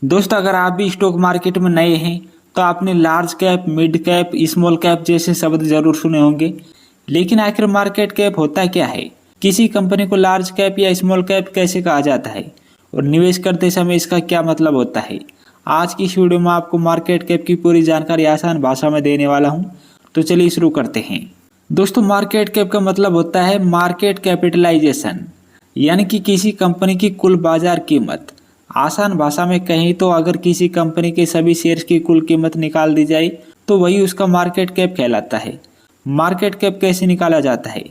दोस्तों अगर आप भी स्टॉक मार्केट में नए हैं तो आपने large cap, mid cap, small cap जैसे शब्द जरूर सुने होंगे, लेकिन आखिर मार्केट कैप होता क्या है? किसी कंपनी को लार्ज कैप या स्मॉल कैप कैसे कहा जाता है और निवेश करते समय इसका क्या मतलब होता है? आज की इस वीडियो में आपको मार्केट कैप की पूरी जानकारी आसान भाषा में देने वाला हूं, तो चलिए शुरू करते हैं। दोस्तों मार्केट कैप का मतलब होता है मार्केट कैपिटलाइजेशन, यानी कि किसी कंपनी की कुल बाजार कीमत। आसान भाषा में कहें तो अगर किसी कंपनी के सभी शेयर्स की कुल कीमत निकाल दी जाए तो वही उसका मार्केट कैप कहलाता है। मार्केट कैप कैसे निकाला जाता है?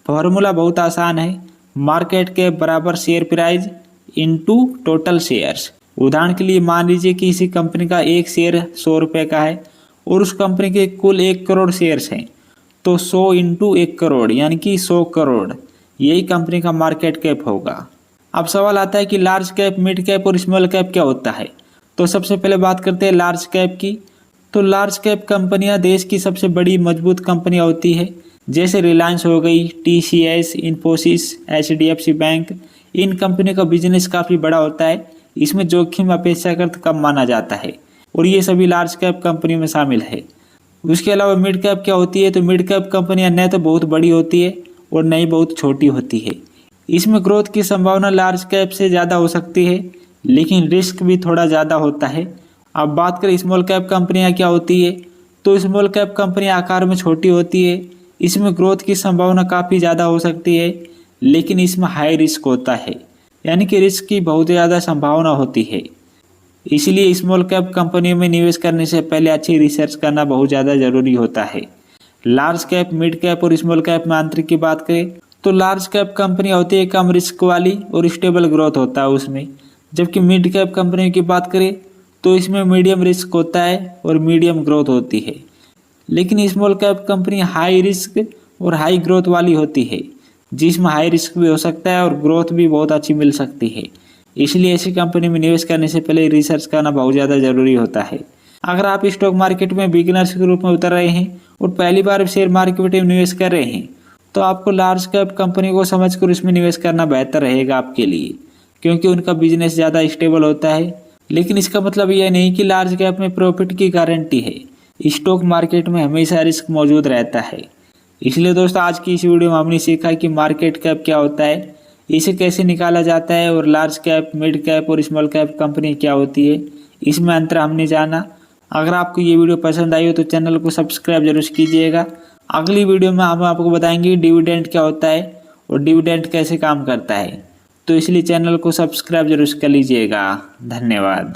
फॉर्मूला बहुत आसान है, मार्केट कैप बराबर share price into total shares. उदाहरण के लिए मान लीजिए कि किसी कंपनी का एक शेयर 100 रुपये का है और उस कंपनी के कुल 1 करोड़ शेयर्स हैं, तो 100 इंटू 1 करोड़ यानी कि 100 करोड़, यही कंपनी का मार्केट कैप होगा। अब सवाल आता है कि लार्ज कैप, मिड कैप और स्मॉल कैप क्या होता है? तो सबसे पहले बात करते हैं लार्ज कैप की। तो लार्ज कैप कंपनियां देश की सबसे बड़ी मजबूत कंपनियां होती है, जैसे रिलायंस हो गई, TCS, इन्फोसिस, HDFC बैंक। इन कंपनियों का बिजनेस काफ़ी बड़ा होता है, इसमें जोखिम अपेक्षाकृत कम माना जाता है और ये सभी लार्ज कैप कंपनियों में शामिल है। उसके अलावा मिड कैप क्या होती है? तो मिड कैप कंपनियां न तो बहुत बड़ी होती है और न ही बहुत छोटी होती है। इसमें ग्रोथ की संभावना लार्ज कैप से ज़्यादा हो सकती है, लेकिन रिस्क भी थोड़ा ज़्यादा होता है। अब बात करें स्मॉल कैप कंपनियां क्या होती है, तो स्मॉल कैप कंपनियां आकार में छोटी होती है, इसमें ग्रोथ की संभावना काफ़ी ज़्यादा हो सकती है, लेकिन इसमें हाई रिस्क होता है, यानी कि रिस्क की बहुत ज़्यादा संभावना होती है। इसलिए स्मॉल कैप कंपनियों में निवेश करने से पहले अच्छी रिसर्च करना बहुत ज़्यादा ज़रूरी होता है। लार्ज कैप, मिड कैप और स्मॉल कैप में अंतर की बात करें तो लार्ज कैप कंपनी होती है कम रिस्क वाली और स्टेबल ग्रोथ होता है उसमें, जबकि मिड कैप कंपनी की बात करें तो इसमें मीडियम रिस्क होता है और मीडियम ग्रोथ होती है। लेकिन small cap company high risk और हाई ग्रोथ वाली होती है, जिसमें हाई रिस्क भी हो सकता है और ग्रोथ भी बहुत अच्छी मिल सकती है। इसलिए ऐसी कंपनी में निवेश करने से पहले रिसर्च करना बहुत ज़्यादा ज़रूरी होता है। अगर आप स्टॉक मार्केट में बिगिनर्स के रूप में उतर रहे हैं और पहली बार शेयर मार्केट में निवेश कर रहे हैं, तो आपको लार्ज कैप कंपनी को समझकर उसमें निवेश करना बेहतर रहेगा आपके लिए, क्योंकि उनका बिजनेस ज़्यादा स्टेबल होता है। लेकिन इसका मतलब यह नहीं कि लार्ज कैप में प्रॉफिट की गारंटी है। स्टॉक मार्केट में हमेशा रिस्क मौजूद रहता है। इसलिए दोस्तों आज की इस वीडियो में हमने सीखा कि मार्केट कैप क्या होता है, इसे कैसे निकाला जाता है और लार्ज कैप, मिड कैप और स्मॉल कैप कंपनी क्या होती है, इसमें अंतर हमने जाना। अगर आपको ये वीडियो पसंद आई हो तो चैनल को सब्सक्राइब जरूर कीजिएगा। अगली वीडियो में हम आपको बताएंगे डिविडेंड क्या होता है और डिविडेंड कैसे काम करता है, तो इसलिए चैनल को सब्सक्राइब जरूर कर लीजिएगा। धन्यवाद।